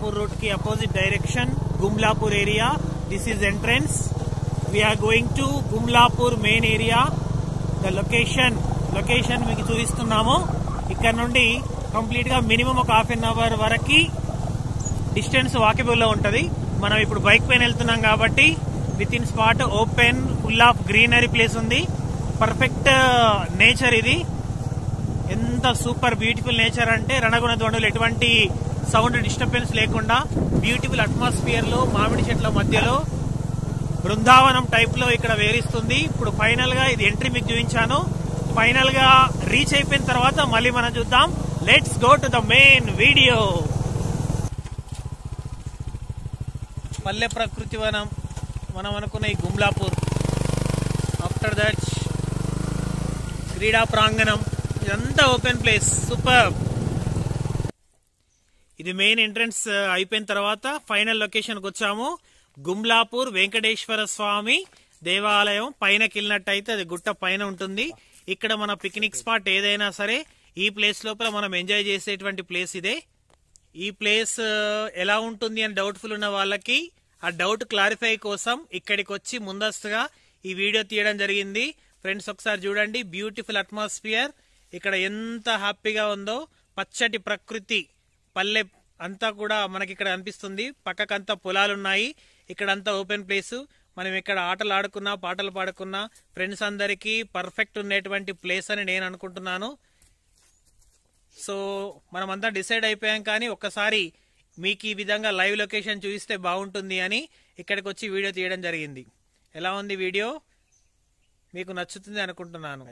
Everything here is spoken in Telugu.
Gumlapur route ki opposite direction, Gumlapur area. This is entrance. We are going to Gumlapur main area. The location మీకు చూపిస్తున్నాము. ఇక్కడ నుండి కంప్లీట్ గా మినిమం ఒక హాఫ్ అన్ అవర్ వరకు డిస్టెన్స్ వాకబుల్ లో ఉంటది. మనం ఇప్పుడు బైక్ పైన వెళ్తున్నాం కాబట్టి with in spot open full of greenery place ఉంది. పర్ఫెక్ట్ నేచర్ ఇది. ఎంత సూపర్ బ్యూటిఫుల్ నేచర్ అంటే రణగుణ దొండలు ఎటువంటి సౌండ్ డిస్టర్బెన్స్ లేకుండా బ్యూటిఫుల్ అట్మాస్ఫియర్ లో మామిడి చెట్ల మధ్యలో బృందావనం టైప్ లో ఇక్కడ వేరిస్తుంది. ఇప్పుడు ఫైనల్ గా ఇది ఎంట్రీ మీకు చూపించాను. ఫైనల్ గా రీచ్ అయిపోయిన తర్వాత మళ్ళీ మనం చూద్దాం. Let's go to the main video. పల్లె ప్రకృతి వనం మనం అనుకున్న ఈ గుమ్లాపూర్, ఆఫ్టర్ దట్ క్రీడా ప్రాంగణం, ఇదంతా ఓపెన్ ప్లేస్. సూపర్. ఇది మెయిన్ ఎంట్రన్స్ అయిపోయిన తర్వాత ఫైనల్ లొకేషన్ కి వచ్చాము. గుమ్లాపూర్ వెంకటేశ్వర స్వామి దేవాలయం పైనకి వెళ్ళినట్టయితే అది గుట్ట పైన ఉంటుంది. ఇక్కడ మన పిక్నిక్ స్పాట్ ఏదైనా సరే ఈ ప్లేస్ లోపల మనం ఎంజాయ్ చేసేటువంటి ప్లేస్ ఇదే. ఈ ప్లేస్ ఎలా ఉంటుంది అని డౌట్ఫుల్ ఉన్న వాళ్ళకి ఆ డౌట్ క్లారిఫై కోసం ఇక్కడికి వచ్చి ముందస్తుగా ఈ వీడియో తీయడం జరిగింది. ఫ్రెండ్స్ ఒకసారి చూడండి, బ్యూటిఫుల్ అట్మాస్ఫియర్. ఇక్కడ ఎంత హ్యాపీగా ఉందో, పచ్చటి ప్రకృతి, పల్లె అంతా కూడా మనకి ఇక్కడ అనిపిస్తుంది. పక్కకంతా పొలాలున్నాయి. ఇక్కడంతా ఓపెన్ ప్లేస్. మనం ఇక్కడ ఆటలు ఆడుకున్నా, పాటలు పాడుకున్నా ఫ్రెండ్స్ అందరికీ పర్ఫెక్ట్ ఉండేటువంటి ప్లేస్ అని నేను అనుకుంటున్నాను. సో మనమంతా డిసైడ్ అయిపోయాం, కానీ ఒక్కసారి మీకు ఈ విధంగా లైవ్ లొకేషన్ చూపిస్తే బాగుంటుంది అని ఇక్కడికి వచ్చి వీడియో తీయడం జరిగింది. ఎలా ఉంది వీడియో? మీకు నచ్చుతుంది అనుకుంటున్నాను.